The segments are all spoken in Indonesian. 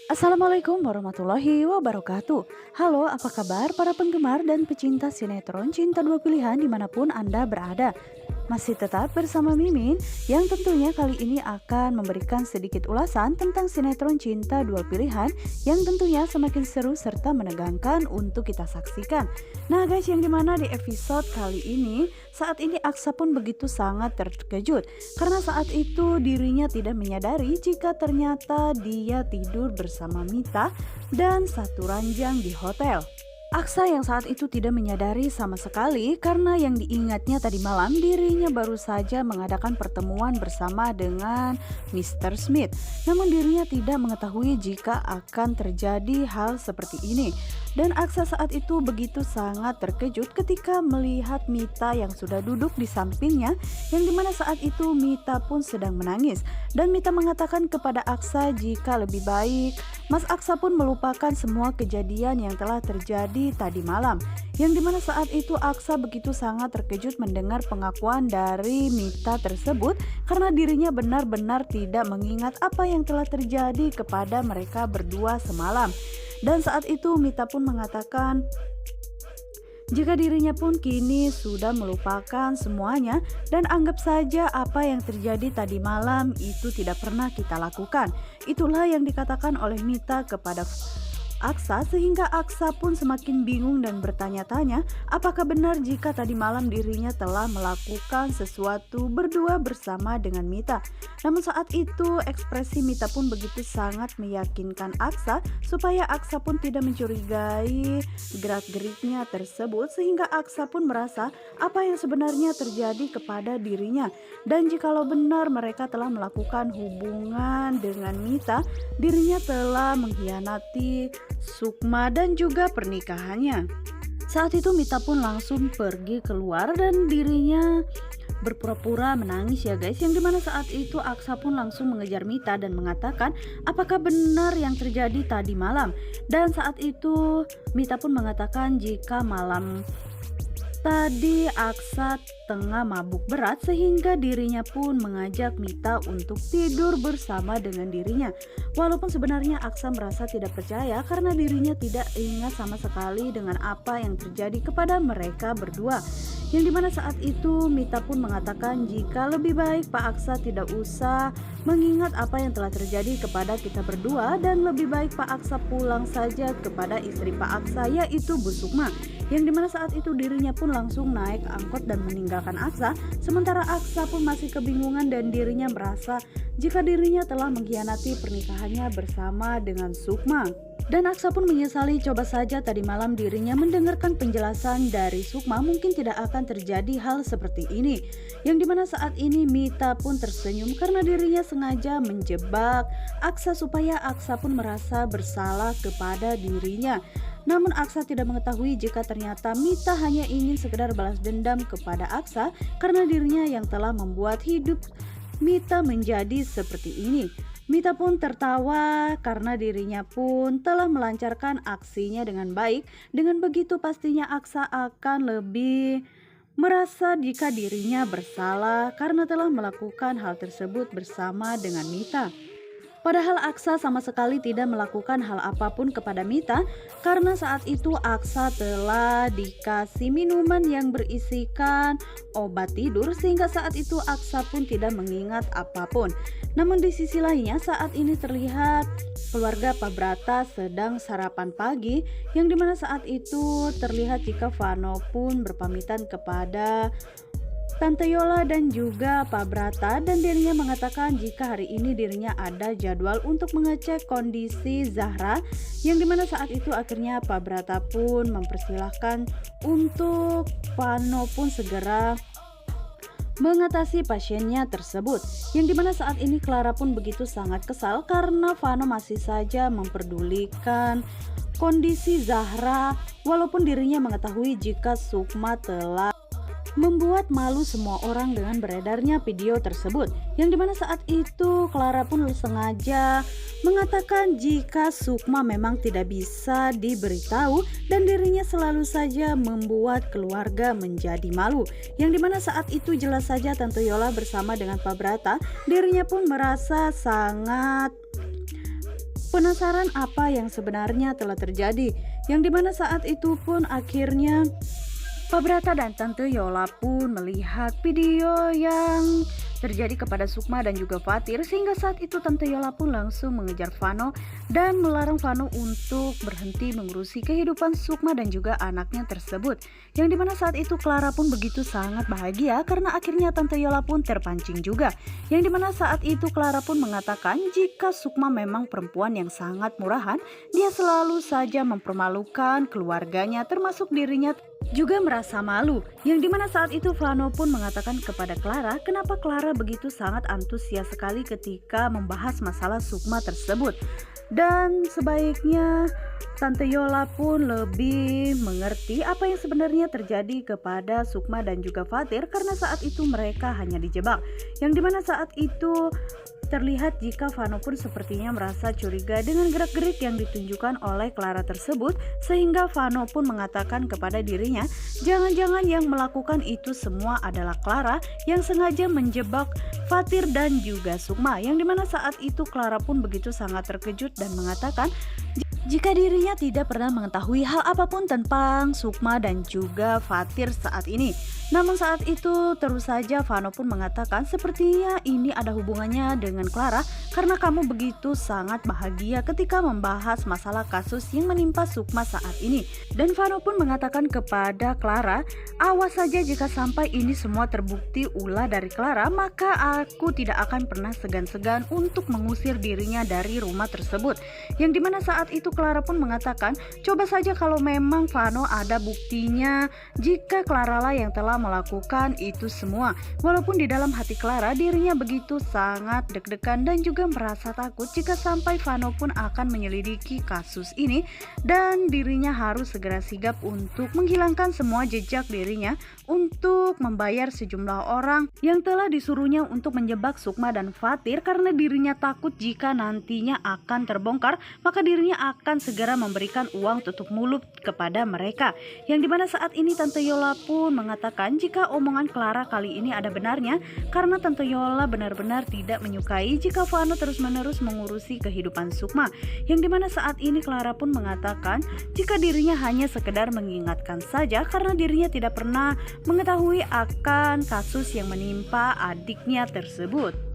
Assalamualaikum warahmatullahi wabarakatuh. Halo, apa kabar para penggemar dan pecinta sinetron Cinta Dua Pilihan dimanapun Anda berada? Masih tetap bersama Mimin yang tentunya kali ini akan memberikan sedikit ulasan tentang sinetron Cinta Dua Pilihan yang tentunya semakin seru serta menegangkan untuk kita saksikan. Nah guys, yang dimana di episode kali ini saat ini Aksa pun begitu sangat terkejut karena saat itu dirinya tidak menyadari jika ternyata dia tidur bersama Mita dan satu ranjang di hotel. Aksa yang saat itu tidak menyadari sama sekali karena yang diingatnya tadi malam dirinya baru saja mengadakan pertemuan bersama dengan Mr. Smith. Namun dirinya tidak mengetahui jika akan terjadi hal seperti ini. Dan Aksa saat itu begitu sangat terkejut ketika melihat Mita yang sudah duduk di sampingnya, yang dimana saat itu Mita pun sedang menangis. Dan Mita mengatakan kepada Aksa jika lebih baik Mas Aksa pun melupakan semua kejadian yang telah terjadi tadi malam. Yang dimana saat itu Aksa begitu sangat terkejut mendengar pengakuan dari Mita tersebut karena dirinya benar-benar tidak mengingat apa yang telah terjadi kepada mereka berdua semalam. Dan saat itu Mita pun mengatakan jika dirinya pun kini sudah melupakan semuanya dan anggap saja apa yang terjadi tadi malam itu tidak pernah kita lakukan. Itulah yang dikatakan oleh Mita kepada Aksa sehingga Aksa pun semakin bingung dan bertanya-tanya apakah benar jika tadi malam dirinya telah melakukan sesuatu berdua bersama dengan Mita. Namun saat itu ekspresi Mita pun begitu sangat meyakinkan Aksa supaya Aksa pun tidak mencurigai gerak-geriknya tersebut sehingga Aksa pun merasa apa yang sebenarnya terjadi kepada dirinya. Dan jikalau benar mereka telah melakukan hubungan dengan Mita, dirinya telah mengkhianati Sukma dan juga pernikahannya. Saat itu Mita pun langsung pergi keluar dan dirinya berpura-pura menangis ya guys, yang dimana saat itu Aksa pun langsung mengejar Mita dan mengatakan apakah benar yang terjadi tadi malam. Dan saat itu Mita pun mengatakan jika malam tadi Aksa tengah mabuk berat sehingga dirinya pun mengajak Mita untuk tidur bersama dengan dirinya. Walaupun sebenarnya Aksa merasa tidak percaya karena dirinya tidak ingat sama sekali dengan apa yang terjadi kepada mereka berdua. Yang dimana saat itu Mita pun mengatakan jika lebih baik Pak Aksa tidak usah mengingat apa yang telah terjadi kepada kita berdua dan lebih baik Pak Aksa pulang saja kepada istri Pak Aksa yaitu Bu Sukma. Yang dimana saat itu dirinya pun langsung naik angkot dan meninggalkan Aksa. Sementara Aksa pun masih kebingungan dan dirinya merasa jika dirinya telah mengkhianati pernikahannya bersama dengan Sukma. Dan Aksa pun menyesali coba saja tadi malam dirinya mendengarkan penjelasan dari Sukma mungkin tidak akan terjadi hal seperti ini. Yang dimana saat ini Mita pun tersenyum karena dirinya sengaja menjebak Aksa supaya Aksa pun merasa bersalah kepada dirinya. Namun Aksa tidak mengetahui jika ternyata Mita hanya ingin sekedar balas dendam kepada Aksa karena dirinya yang telah membuat hidup Mita menjadi seperti ini. Mita pun tertawa karena dirinya pun telah melancarkan aksinya dengan baik. Dengan begitu pastinya Aksa akan lebih merasa jika dirinya bersalah karena telah melakukan hal tersebut bersama dengan Mita. Padahal Aksa sama sekali tidak melakukan hal apapun kepada Mita karena saat itu Aksa telah dikasih minuman yang berisikan obat tidur sehingga saat itu Aksa pun tidak mengingat apapun. Namun di sisi lainnya saat ini terlihat keluarga Pak Brata sedang sarapan pagi yang dimana saat itu terlihat jika Vano pun berpamitan kepada Tante Yola dan juga Pak Brata dan dirinya mengatakan jika hari ini dirinya ada jadwal untuk mengecek kondisi Zahra yang dimana saat itu akhirnya Pak Brata pun mempersilahkan untuk Vano pun segera mengatasi pasiennya tersebut. Yang dimana saat ini Clara pun begitu sangat kesal karena Vano masih saja memperdulikan kondisi Zahra walaupun dirinya mengetahui jika Sukma telah membuat malu semua orang dengan beredarnya video tersebut. Yang dimana saat itu Clara pun sengaja mengatakan jika Sukma memang tidak bisa diberitahu dan dirinya selalu saja membuat keluarga menjadi malu. Yang dimana saat itu jelas saja Tante Yola bersama dengan Pak Brata dirinya pun merasa sangat penasaran apa yang sebenarnya telah terjadi. Yang dimana saat itu pun akhirnya Pak Brata dan Tante Yola pun melihat video yang terjadi kepada Sukma dan juga Fatir, sehingga saat itu Tante Yola pun langsung mengejar Vano dan melarang Vano untuk berhenti mengurusi kehidupan Sukma dan juga anaknya tersebut. Yang dimana saat itu Clara pun begitu sangat bahagia karena akhirnya Tante Yola pun terpancing juga. Yang dimana saat itu Clara pun mengatakan jika Sukma memang perempuan yang sangat murahan, dia selalu saja mempermalukan keluarganya termasuk dirinya juga merasa malu. Yang dimana saat itu Vano pun mengatakan kepada Clara kenapa Clara begitu sangat antusias sekali ketika membahas masalah Sukma tersebut. Dan sebaiknya Tante Yola pun lebih mengerti apa yang sebenarnya terjadi kepada Sukma dan juga Fatir karena saat itu mereka hanya dijebak. Yang dimana saat itu terlihat jika Vano pun sepertinya merasa curiga dengan gerak-gerik yang ditunjukkan oleh Clara tersebut, sehingga Vano pun mengatakan kepada dirinya, jangan-jangan yang melakukan itu semua adalah Clara yang sengaja menjebak Fatir dan juga Sukma. Yang dimana saat itu Clara pun begitu sangat terkejut dan mengatakan jika dirinya tidak pernah mengetahui hal apapun tentang Sukma dan juga Fatir saat ini. Namun saat itu terus saja Vano pun mengatakan sepertinya ini ada hubungannya dengan Clara karena kamu begitu sangat bahagia ketika membahas masalah kasus yang menimpa Sukma saat ini. Dan Vano pun mengatakan kepada Clara, awas saja jika sampai ini semua terbukti ulah dari Clara, maka aku tidak akan pernah segan-segan untuk mengusir dirinya dari rumah tersebut. Yang dimana saat itu Clara pun mengatakan, coba saja kalau memang Vano ada buktinya jika Clara lah yang telah melakukan itu semua. Walaupun di dalam hati Clara dirinya begitu sangat deg-degan dan juga merasa takut jika sampai Vano pun akan menyelidiki kasus ini dan dirinya harus segera sigap untuk menghilangkan semua jejak dirinya untuk membayar sejumlah orang yang telah disuruhnya untuk menjebak Sukma dan Fatir karena dirinya takut jika nantinya akan terbongkar maka dirinya akan segera memberikan uang tutup mulut kepada mereka. Yang dimana saat ini Tante Yola pun mengatakan jika omongan Clara kali ini ada benarnya karena Tante Yola benar-benar tidak menyukai jika Vano terus-menerus mengurusi kehidupan Sukma. Yang dimana saat ini Clara pun mengatakan jika dirinya hanya sekedar mengingatkan saja karena dirinya tidak pernah mengetahui akan kasus yang menimpa adiknya tersebut.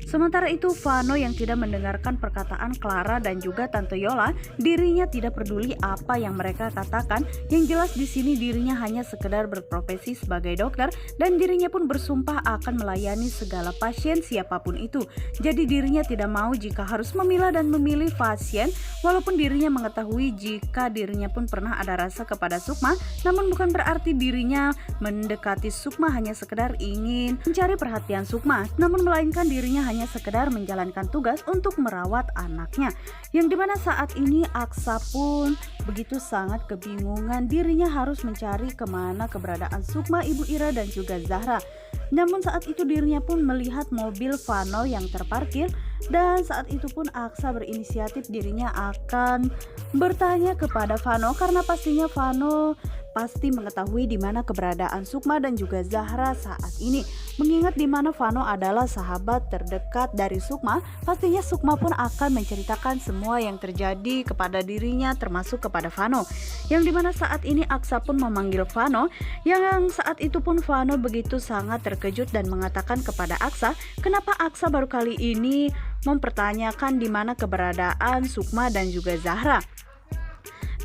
Sementara itu Vano yang tidak mendengarkan perkataan Clara dan juga Tante Yola, dirinya tidak peduli apa yang mereka katakan. Yang jelas di sini dirinya hanya sekedar berprofesi sebagai dokter dan dirinya pun bersumpah akan melayani segala pasien siapapun itu. Jadi dirinya tidak mau jika harus memilah dan memilih pasien walaupun dirinya mengetahui jika dirinya pun pernah ada rasa kepada Sukma, namun bukan berarti dirinya mendekati Sukma hanya sekedar ingin mencari perhatian Sukma, namun melainkan dirinya hanya sekedar menjalankan tugas untuk merawat anaknya. Yang dimana saat ini Aksa pun begitu sangat kebingungan dirinya harus mencari kemana keberadaan Sukma, Ibu Ira dan juga Zahra. Namun saat itu dirinya pun melihat mobil Vano yang terparkir dan saat itu pun Aksa berinisiatif dirinya akan bertanya kepada Vano karena pastinya Vano pasti mengetahui di mana keberadaan Sukma dan juga Zahra saat ini. Mengingat di mana Vano adalah sahabat terdekat dari Sukma, pastinya Sukma pun akan menceritakan semua yang terjadi kepada dirinya termasuk kepada Vano. Yang dimana saat ini Aksa pun memanggil Vano, yang saat itu pun Vano begitu sangat terkejut dan mengatakan kepada Aksa, kenapa Aksa baru kali ini mempertanyakan di mana keberadaan Sukma dan juga Zahra.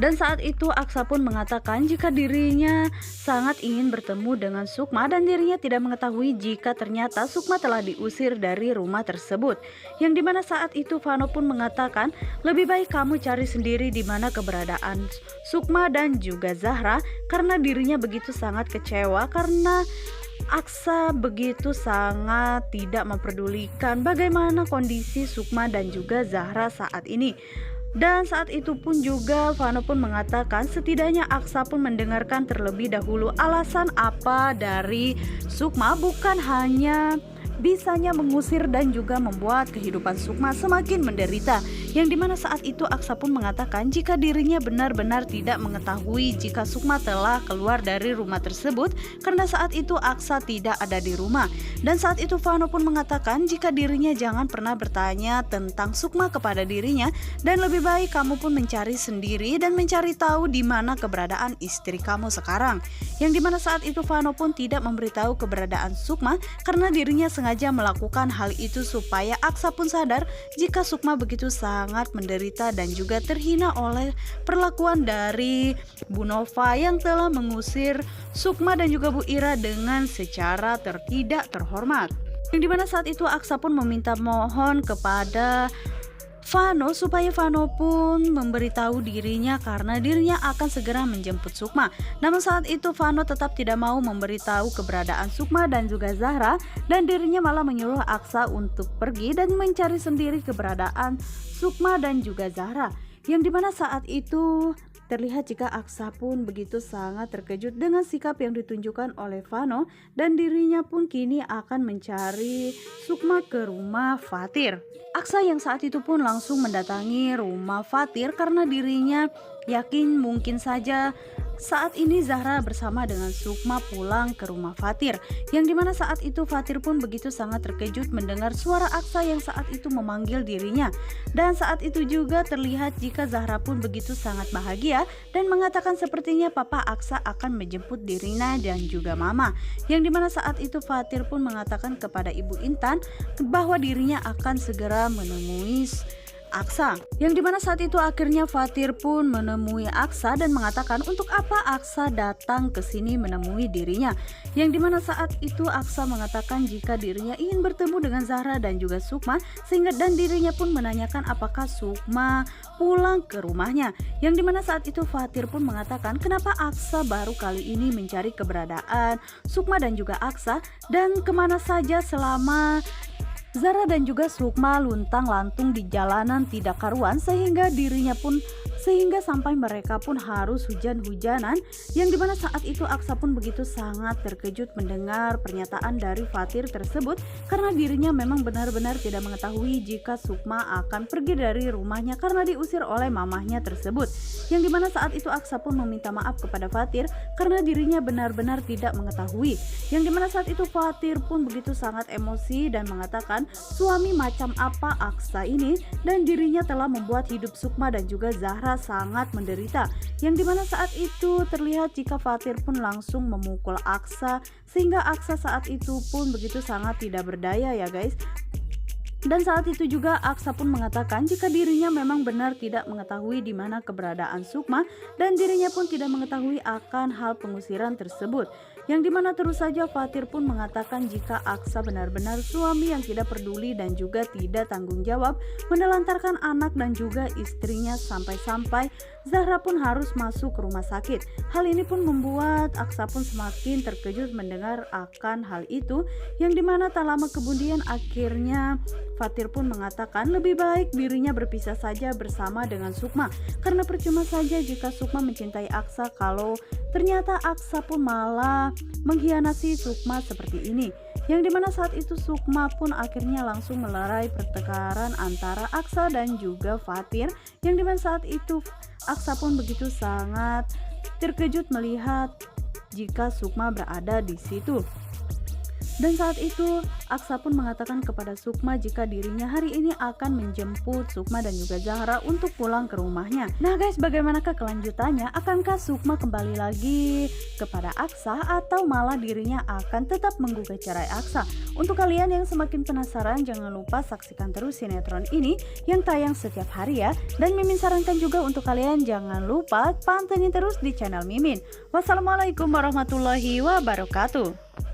Dan saat itu Aksa pun mengatakan jika dirinya sangat ingin bertemu dengan Sukma dan dirinya tidak mengetahui jika ternyata Sukma telah diusir dari rumah tersebut. Yang dimana saat itu Vano pun mengatakan lebih baik kamu cari sendiri di mana keberadaan Sukma dan juga Zahra karena dirinya begitu sangat kecewa karena Aksa begitu sangat tidak memperdulikan bagaimana kondisi Sukma dan juga Zahra saat ini. Dan saat itu pun juga Vano pun mengatakan setidaknya Aksa pun mendengarkan terlebih dahulu alasan apa dari Sukma, bukan hanya bisanya mengusir dan juga membuat kehidupan Sukma semakin menderita. Yang dimana saat itu Aksa pun mengatakan jika dirinya benar-benar tidak mengetahui jika Sukma telah keluar dari rumah tersebut karena saat itu Aksa tidak ada di rumah. Dan saat itu Vano pun mengatakan jika dirinya jangan pernah bertanya tentang Sukma kepada dirinya dan lebih baik kamu pun mencari sendiri dan mencari tahu di mana keberadaan istri kamu sekarang. Yang dimana saat itu Vano pun tidak memberitahu keberadaan Sukma karena dirinya sengaja melakukan hal itu supaya Aksa pun sadar jika Sukma begitu sangat menderita dan juga terhina oleh perlakuan dari Bu Nova yang telah mengusir Sukma dan juga Bu Ira dengan secara tidak terhormat. Yang dimana saat itu Aksa pun meminta mohon kepada Vano supaya Vano pun memberitahu dirinya karena dirinya akan segera menjemput Sukma. Namun saat itu Vano tetap tidak mau memberitahu keberadaan Sukma dan juga Zahra dan dirinya malah menyuruh Aksa untuk pergi dan mencari sendiri keberadaan Sukma dan juga Zahra. Yang dimana saat itu terlihat jika Aksa pun begitu sangat terkejut dengan sikap yang ditunjukkan oleh Vano dan dirinya pun kini akan mencari Sukma ke rumah Fatir. Aksa yang saat itu pun langsung mendatangi rumah Fatir karena dirinya yakin mungkin saja saat ini Zahra bersama dengan Sukma pulang ke rumah Fatir. Yang dimana saat itu Fatir pun begitu sangat terkejut mendengar suara Aksa yang saat itu memanggil dirinya. Dan saat itu juga terlihat jika Zahra pun begitu sangat bahagia dan mengatakan sepertinya Papa Aksa akan menjemput dirinya dan juga Mama. Yang dimana saat itu Fatir pun mengatakan kepada Ibu Intan bahwa dirinya akan segera menemui Aksa. Yang dimana saat itu akhirnya Fatir pun menemui Aksa dan mengatakan untuk apa Aksa datang ke sini menemui dirinya. Yang dimana saat itu Aksa mengatakan jika dirinya ingin bertemu dengan Zahra dan juga Sukma sehingga dan dirinya pun menanyakan apakah Sukma pulang ke rumahnya. Yang dimana saat itu Fatir pun mengatakan kenapa Aksa baru kali ini mencari keberadaan Sukma dan juga Aksa dan kemana saja selama Zahra dan juga Sukma luntang-lantung di jalanan tidak karuan sehingga sampai mereka pun harus hujan-hujanan. Yang dimana saat itu Aksa pun begitu sangat terkejut mendengar pernyataan dari Fatir tersebut karena dirinya memang benar-benar tidak mengetahui jika Sukma akan pergi dari rumahnya karena diusir oleh mamahnya tersebut. Yang dimana saat itu Aksa pun meminta maaf kepada Fatir karena dirinya benar-benar tidak mengetahui. Yang dimana saat itu Fatir pun begitu sangat emosi dan mengatakan suami macam apa Aksa ini dan dirinya telah membuat hidup Sukma dan juga Zahra sangat menderita. Yang dimana saat itu terlihat jika Fatir pun langsung memukul Aksa sehingga Aksa saat itu pun begitu sangat tidak berdaya ya guys. Dan saat itu juga Aksa pun mengatakan jika dirinya memang benar tidak mengetahui di mana keberadaan Sukma dan dirinya pun tidak mengetahui akan hal pengusiran tersebut. Yang dimana terus saja Fatir pun mengatakan jika Aksa benar-benar suami yang tidak peduli dan juga tidak tanggung jawab menelantarkan anak dan juga istrinya sampai-sampai Zahra pun harus masuk ke rumah sakit. Hal ini pun membuat Aksa pun semakin terkejut mendengar akan hal itu. Yang dimana tak lama kemudian akhirnya Fatir pun mengatakan lebih baik dirinya berpisah saja bersama dengan Sukma karena percuma saja jika Sukma mencintai Aksa kalau ternyata Aksa pun malah mengkhianati Sukma seperti ini. Yang dimana saat itu Sukma pun akhirnya langsung melerai pertengkaran antara Aksa dan juga Fatir. Yang dimana saat itu Aksa pun begitu sangat terkejut melihat jika Sukma berada di situ. Dan saat itu Aksa pun mengatakan kepada Sukma jika dirinya hari ini akan menjemput Sukma dan juga Zahra untuk pulang ke rumahnya. Nah guys, bagaimanakah kelanjutannya? Akankah Sukma kembali lagi kepada Aksa atau malah dirinya akan tetap menggugat cerai Aksa? Untuk kalian yang semakin penasaran, jangan lupa saksikan terus sinetron ini yang tayang setiap hari ya. Dan Mimin sarankan juga untuk kalian jangan lupa pantengin terus di channel Mimin. Wassalamualaikum warahmatullahi wabarakatuh.